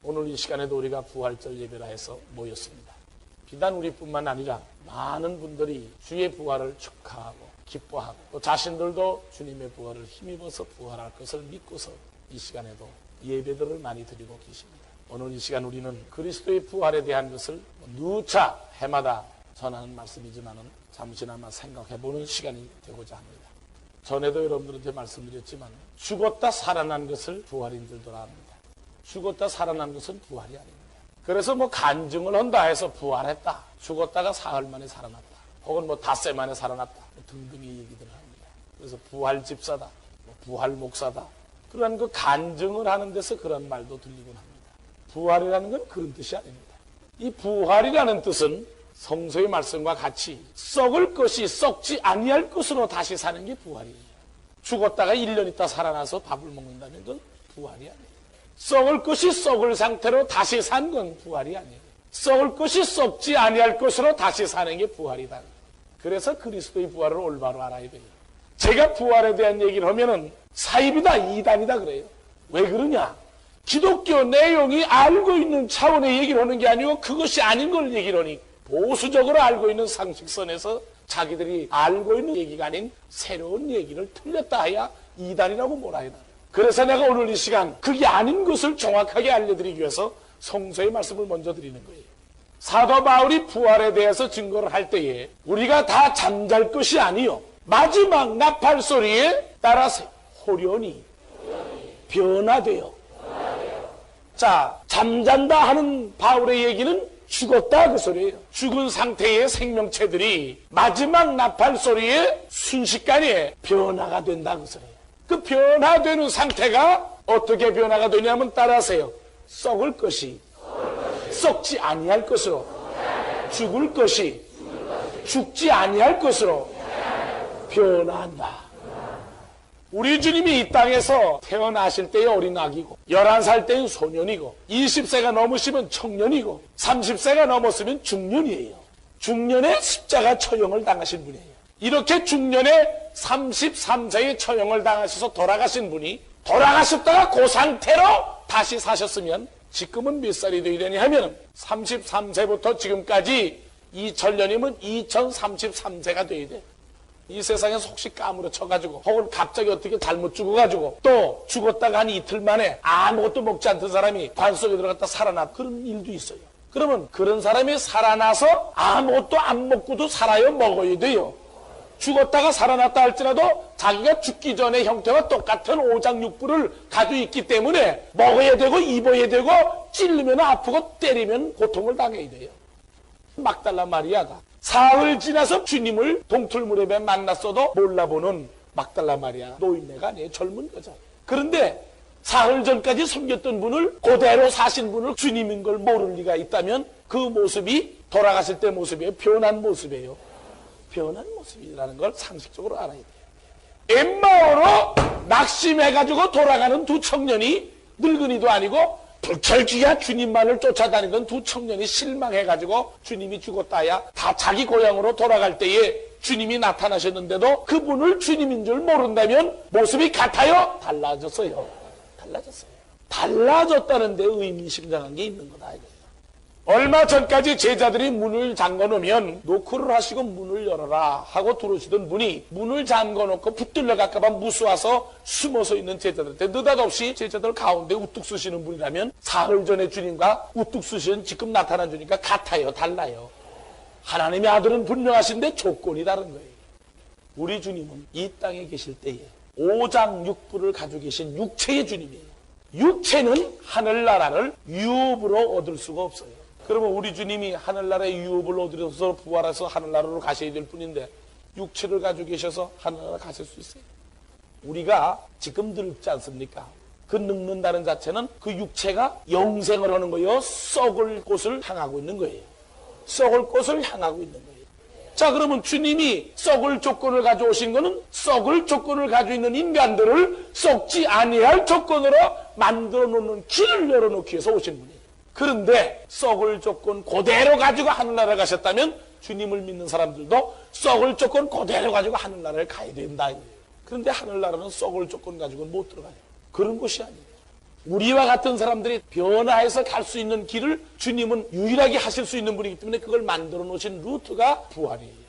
오늘 이 시간에도 우리가 부활절 예배라 해서 모였습니다. 비단 우리뿐만 아니라 많은 분들이 주의 부활을 축하하고 기뻐하고 또 자신들도 주님의 부활을 힘입어서 부활할 것을 믿고서 이 시간에도 예배들을 많이 드리고 계십니다. 오늘 이 시간 우리는 그리스도의 부활에 대한 것을 누차 해마다 전하는 말씀이지만 잠시나마 생각해보는 시간이 되고자 합니다. 전에도 여러분들한테 말씀드렸지만 죽었다 살아난 것을 부활인 줄도 압니다. 죽었다 살아난 것은 부활이 아닙니다. 그래서 간증을 한다 해서 부활했다, 죽었다가 사흘 만에 살아났다, 혹은 닷새 만에 살아났다 등등의 얘기들을 합니다. 그래서 부활 집사다, 부활 목사다, 그런 그 간증을 하는 데서 그런 말도 들리곤 합니다. 부활이라는 건 그런 뜻이 아닙니다. 이 부활이라는 뜻은 성서의 말씀과 같이 썩을 것이 썩지 아니할 것으로 다시 사는 게 부활이에요. 죽었다가 1년 있다 살아나서 밥을 먹는다면 그건 부활이 아니에요. 썩을 것이 썩을 상태로 다시 산 건 부활이 아니에요. 썩을 것이 썩지 아니할 것으로 다시 사는 게 부활이다. 그래서 그리스도의 부활을 올바로 알아야 돼요. 제가 부활에 대한 얘기를 하면은 사입이다, 이단이다 그래요. 왜 그러냐? 기독교 내용이 알고 있는 차원의 얘기를 하는 게 아니고 그것이 아닌 걸 얘기를 하니 보수적으로 알고 있는 상식선에서 자기들이 알고 있는 얘기가 아닌 새로운 얘기를 틀렸다 해야 이단이라고 뭐라 해야 되나. 그래서 내가 오늘 이 시간 그게 아닌 것을 정확하게 알려드리기 위해서 성서의 말씀을 먼저 드리는 거예요. 사도 바울이 부활에 대해서 증거를 할 때에 우리가 다 잠잘 것이 아니요 마지막 나팔 소리에 따라서 호련히 변화되어. 자, 잠잔다 하는 바울의 얘기는 죽었다 그 소리예요. 죽은 상태의 생명체들이 마지막 나팔 소리에 순식간에 변화가 된다 그 소리예요. 그 변화되는 상태가 어떻게 변화가 되냐면 따라하세요. 썩을 것이 썩지 아니할 것으로, 죽을 것이 죽지 아니할 것으로 변화한다. 우리 주님이 이 땅에서 태어나실 때의 어린아기고 11살 때는 소년이고 20세가 넘으시면 청년이고 30세가 넘었으면 중년이에요. 중년에 십자가 처형을 당하신 분이에요. 이렇게 중년에 33세의 처형을 당하셔서 돌아가신 분이 돌아가셨다가 그 상태로 다시 사셨으면 지금은 몇 살이 되려니 하면 33세부터 지금까지 2000년이면 2033세가 돼야 돼. 이 세상에서 혹시 까무러쳐가지고 혹은 갑자기 어떻게 잘못 죽어가지고 또 죽었다가 한 이틀 만에 아무것도 먹지 않던 사람이 관 속에 들어갔다 살아나, 그런 일도 있어요. 그러면 그런 사람이 살아나서 아무것도 안 먹고도 살아요? 먹어야 돼요? 죽었다가 살아났다 할지라도 자기가 죽기 전의 형태와 똑같은 오장육부를 가지고 있기 때문에 먹어야 되고 입어야 되고 찔르면 아프고 때리면 고통을 당해야 돼요. 막달라 마리아가 사흘 지나서 주님을 동틀무렵에 만났어도 몰라보는 막달라 마리아, 노인네가 아니에요. 젊은 여자. 그런데 사흘 전까지 섬겼던 분을 그대로 사신 분을 주님인 걸 모를 리가 있다면 그 모습이 돌아가실 때 모습이에요? 변한 모습이에요? 변한 모습이라는 걸 상식적으로 알아야 돼요. 엠마오로 낙심해가지고 돌아가는 두 청년이, 늙은이도 아니고 불철주야 주님만을 쫓아다니던 두 청년이 실망해가지고 주님이 죽었다야 다 자기 고향으로 돌아갈 때에 주님이 나타나셨는데도 그분을 주님인 줄 모른다면 모습이 같아요? 달라졌어요. 달라졌어요. 달라졌다는 데 의미심장한 게 있는 거다 이거예요. 얼마 전까지 제자들이 문을 잠궈놓으면 노크를 하시고 문을 열어라 하고 들어오시던 분이 문을 잠궈놓고 붙들려 갈까봐 무서워서 숨어서 있는 제자들한테 느닷없이 제자들 가운데 우뚝 서시는 분이라면 사흘 전에 주님과 우뚝 서시는 지금 나타난 주님과 같아요? 달라요? 하나님의 아들은 분명하신데 조건이 다른 거예요. 우리 주님은 이 땅에 계실 때에 오장육부를 가지고 계신 육체의 주님이에요. 육체는 하늘나라를 유업으로 얻을 수가 없어요. 그러면 우리 주님이 하늘나라의 유업을 얻으셔서 부활해서 하늘나라로 가셔야 될 뿐인데 육체를 가지고 계셔서 하늘나라 가실 수 있어요? 우리가 지금 늙지 않습니까? 그 늙는다는 자체는 그 육체가 영생을 하는 거예요? 썩을 곳을 향하고 있는 거예요? 썩을 곳을 향하고 있는 거예요. 자, 그러면 주님이 썩을 조건을 가져오신 거는 썩을 조건을 가지고 있는 인간들을 썩지 아니할 조건으로 만들어 놓는 길을 열어놓기 위해서 오신 분이에요. 그런데 썩을 조건 그대로 가지고 하늘나라에 가셨다면 주님을 믿는 사람들도 썩을 조건 그대로 가지고 하늘나라에 가야 된다. 그런데 하늘나라는 썩을 조건 가지고는 못 들어가요. 그런 곳이 아니에요. 우리와 같은 사람들이 변화해서 갈 수 있는 길을 주님은 유일하게 하실 수 있는 분이기 때문에 그걸 만들어 놓으신 루트가 부활이에요.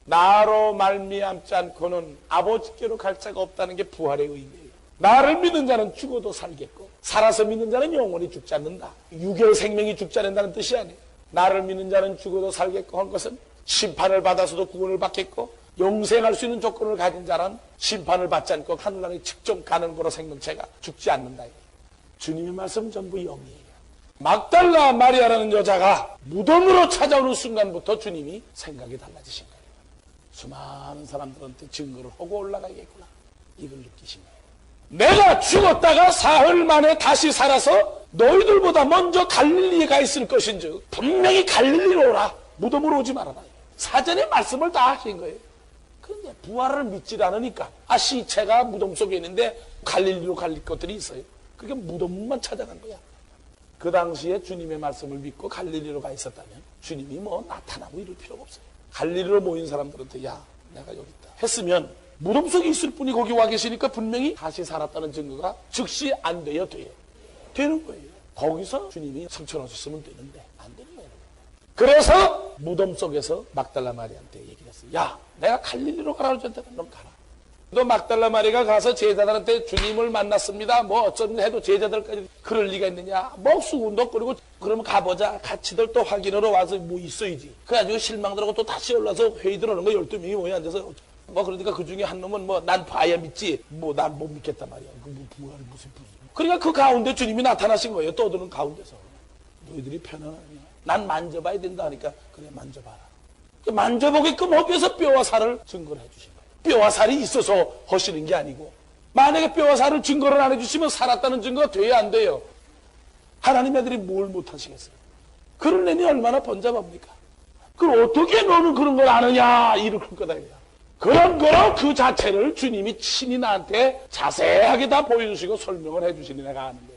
나로 말미암지 않고는 아버지께로 갈 자가 없다는 게 부활의 의미예요. 나를 믿는 자는 죽어도 살겠고 살아서 믿는 자는 영원히 죽지 않는다. 육의 생명이 죽지 않는다는 뜻이 아니에요. 나를 믿는 자는 죽어도 살겠고 한 것은 심판을 받아서도 구원을 받겠고 영생할 수 있는 조건을 가진 자란 심판을 받지 않고 하늘나라에 직접 가는 거로 생명체가 죽지 않는다. 주님의 말씀은 전부 영이에요. 막달라 마리아라는 여자가 무덤으로 찾아오는 순간부터 주님이 생각이 달라지신 거예요. 수많은 사람들한테 증거를 하고 올라가야겠구나. 이걸 느끼신 거예요. 내가 죽었다가 사흘 만에 다시 살아서 너희들보다 먼저 갈릴리에 가 있을 것인즉 분명히 갈릴리로 오라. 무덤으로 오지 말아라. 사전에 말씀을 다 하신 거예요. 그런데 부활을 믿지 않으니까 시체가 무덤 속에 있는데 갈릴리로 갈 것들이 있어요. 그게 무덤만 찾아간 거야. 그 당시에 주님의 말씀을 믿고 갈릴리로 가 있었다면 주님이 뭐 나타나고 이럴 필요가 없어요. 갈릴리로 모인 사람들한테 야 내가 여기 있다 했으면 무덤 속에 있을 분이 거기 와 계시니까 분명히 다시 살았다는 증거가 즉시 안 돼요. 되는 거예요. 거기서 주님이 성천하셨으면 되는데 안 되는 거예요. 그래서 무덤 속에서 막달라 마리아한테 얘기를 했어요. 야 내가 갈릴리로 가라고 했잖아. 넌 가라. 또 막달라 마리아가 가서 제자들한테 주님을 만났습니다. 뭐 어쩌면 해도 제자들까지 그럴 리가 있느냐. 뭐 수군덕거리고 그러면 가보자. 같이들 또 확인하러 와서 뭐 있어야지. 그래가지고 실망들하고 또 다시 올라서 회의 들어오는 거 12명이 모여 앉아서 뭐 그러니까 그 중에 한 놈은 뭐 난 봐야 믿지. 뭐 난 못 믿겠단 말이야. 그 뭐 부활 무슨. 그러니까 그 가운데 주님이 나타나신 거예요. 떠드는 가운데서. 너희들이 편안하냐. 난 만져봐야 된다 하니까 그래 만져봐라. 만져보게끔 하기 위해서 뼈와 살을 증거를 해주신 거예요. 뼈와 살이 있어서 하시는 게 아니고 만약에 뼈와 살을 증거를 안 해주시면 살았다는 증거가 돼야 안 돼요. 하나님 애들이 뭘 못하시겠어요. 그런 애니 얼마나 번잡합니까. 그럼 어떻게 너는 그런 걸 아느냐 이럴 거다. 그런 거로 그 자체를 주님이 친히 나한테 자세하게 다 보여주시고 설명을 해주시니 내가 아는 거예요.